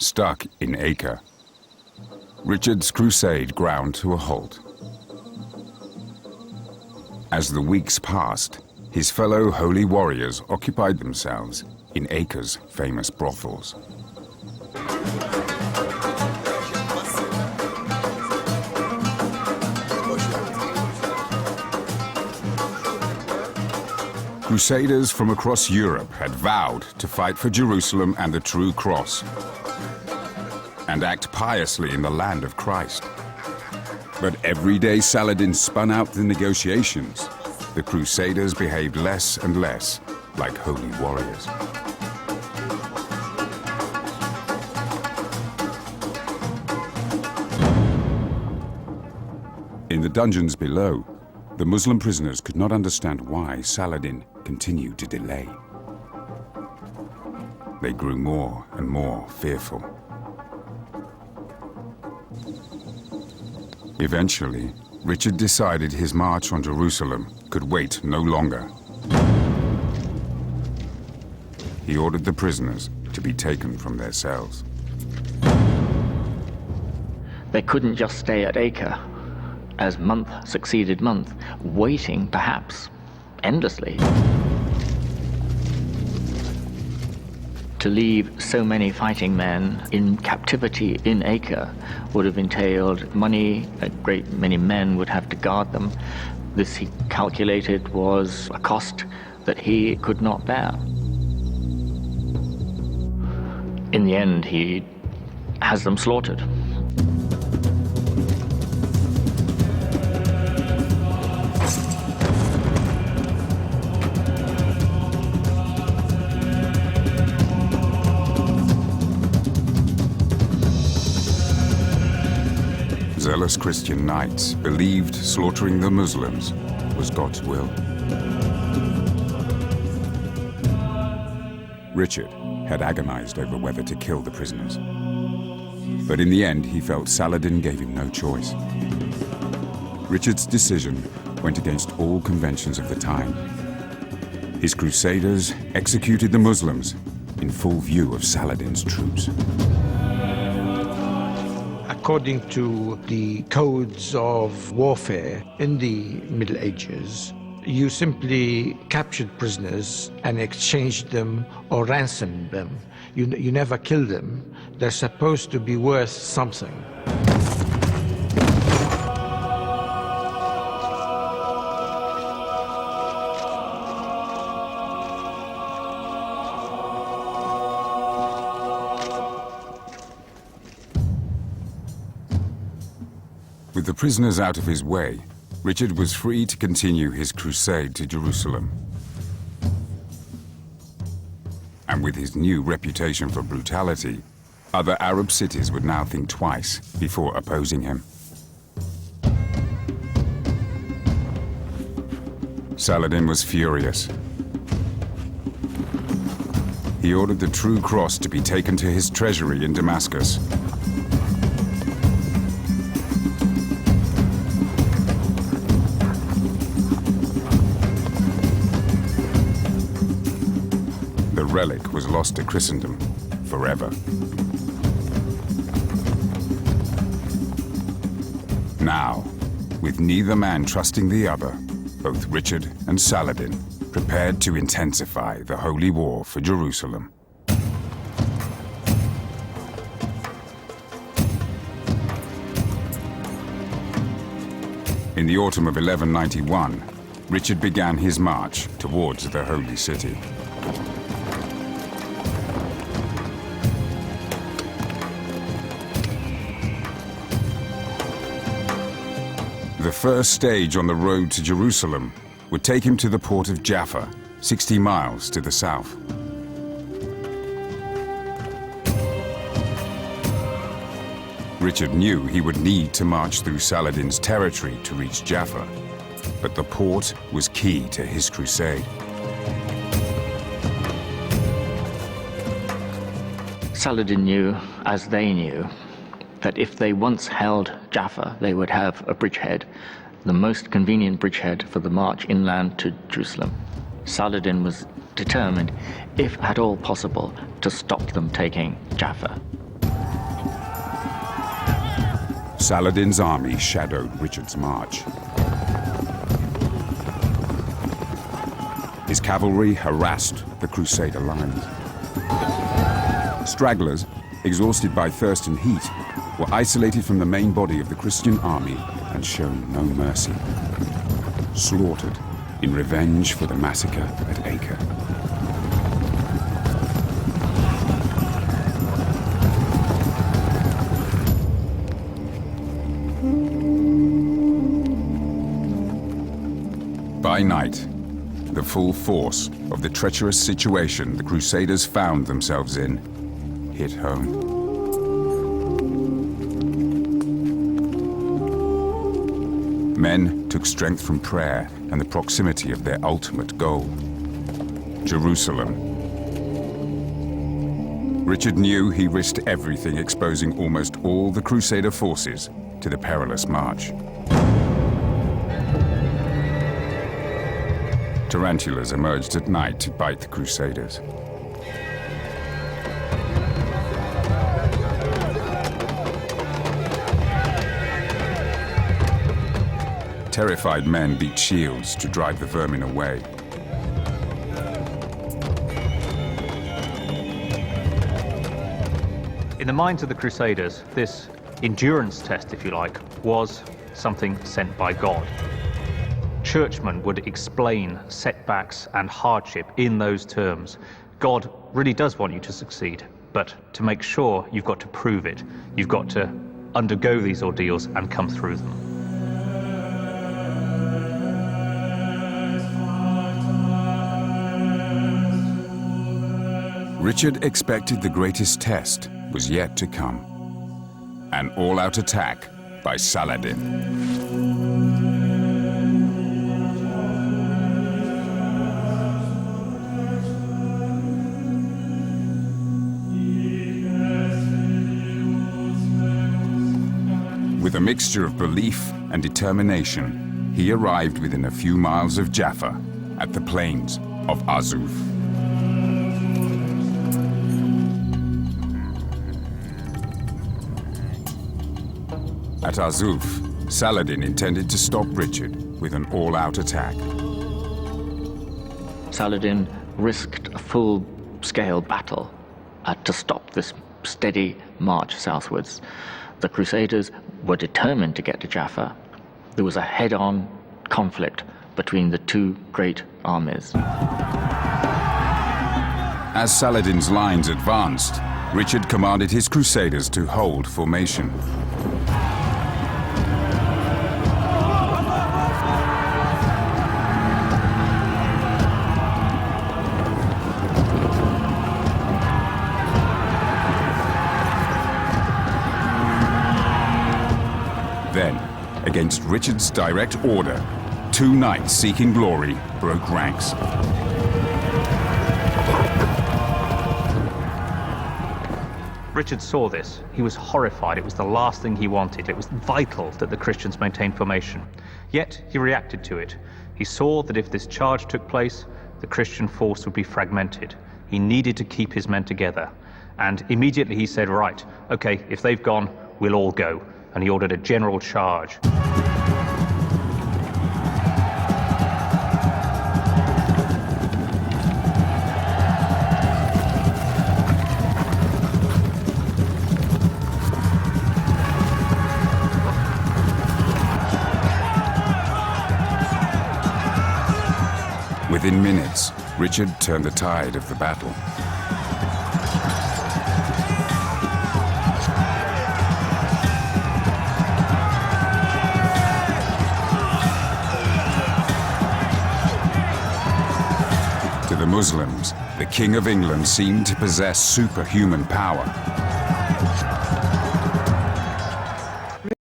stuck in Acre. Richard's crusade ground to a halt. As the weeks passed, his fellow holy warriors occupied themselves in Acre's famous brothels. Crusaders from across Europe had vowed to fight for Jerusalem and the true cross, and act piously in the land of Christ. But every day Saladin spun out the negotiations, the Crusaders behaved less and less like holy warriors. In the dungeons below, the Muslim prisoners could not understand why Saladin continued to delay. They grew more and more fearful. Eventually, Richard decided his march on Jerusalem could wait no longer. He ordered the prisoners to be taken from their cells. They couldn't just stay at Acre as month succeeded month, waiting perhaps endlessly. To leave so many fighting men in captivity in Acre would have entailed money. A great many men would have to guard them. This, he calculated, was a cost that he could not bear. In the end, he has them slaughtered. Zealous Christian knights believed slaughtering the Muslims was God's will. Richard had agonized over whether to kill the prisoners. But in the end, he felt Saladin gave him no choice. Richard's decision went against all conventions of the time. His crusaders executed the Muslims in full view of Saladin's troops. According to the codes of warfare in the Middle Ages, you simply captured prisoners and exchanged them or ransomed them. You never killed them. They're supposed to be worth something. With the prisoners out of his way, Richard was free to continue his crusade to Jerusalem. And with his new reputation for brutality, other Arab cities would now think twice before opposing him. Saladin was furious. He ordered the true cross to be taken to his treasury in Damascus. The relic was lost to Christendom forever. Now, with neither man trusting the other, both Richard and Saladin prepared to intensify the holy war for Jerusalem. In the autumn of 1191, Richard began his march towards the holy city. The first stage on the road to Jerusalem would take him to the port of Jaffa, 60 miles to the south. Richard knew he would need to march through Saladin's territory to reach Jaffa, but the port was key to his crusade. Saladin knew, as they knew, that if they once held Jaffa, they would have a bridgehead, the most convenient bridgehead for the march inland to Jerusalem. Saladin was determined, if at all possible, to stop them taking Jaffa. Saladin's army shadowed Richard's march. His cavalry harassed the Crusader lines. Stragglers, exhausted by thirst and heat, were isolated from the main body of the Christian army and shown no mercy. Slaughtered in revenge for the massacre at Acre. By night, the full force of the treacherous situation the Crusaders found themselves in hit home. Men took strength from prayer and the proximity of their ultimate goal, Jerusalem. Richard knew he risked everything, exposing almost all the Crusader forces to the perilous march. Tarantulas emerged at night to bite the Crusaders. Terrified men beat shields to drive the vermin away. In the minds of the Crusaders, this endurance test, if you like, was something sent by God. Churchmen would explain setbacks and hardship in those terms. God really does want you to succeed, but to make sure, you've got to prove it. You've got to undergo these ordeals and come through them. Richard expected the greatest test was yet to come. An all-out attack by Saladin. With a mixture of belief and determination, he arrived within a few miles of Jaffa at the plains of Arsuf. At Arsuf, Saladin intended to stop Richard with an all-out attack. Saladin risked a full-scale battle to stop this steady march southwards. The Crusaders were determined to get to Jaffa. There was a head-on conflict between the two great armies. As Saladin's lines advanced, Richard commanded his Crusaders to hold formation. Then, against Richard's direct order, two knights seeking glory broke ranks. Richard saw this. He was horrified. It was the last thing he wanted. It was vital that the Christians maintain formation. Yet, he reacted to it. He saw that if this charge took place, the Christian force would be fragmented. He needed to keep his men together. And immediately he said, right, okay, if they've gone, we'll all go. And he ordered a general charge. Within minutes, Richard turned the tide of the battle. To the Muslims, the King of England seemed to possess superhuman power.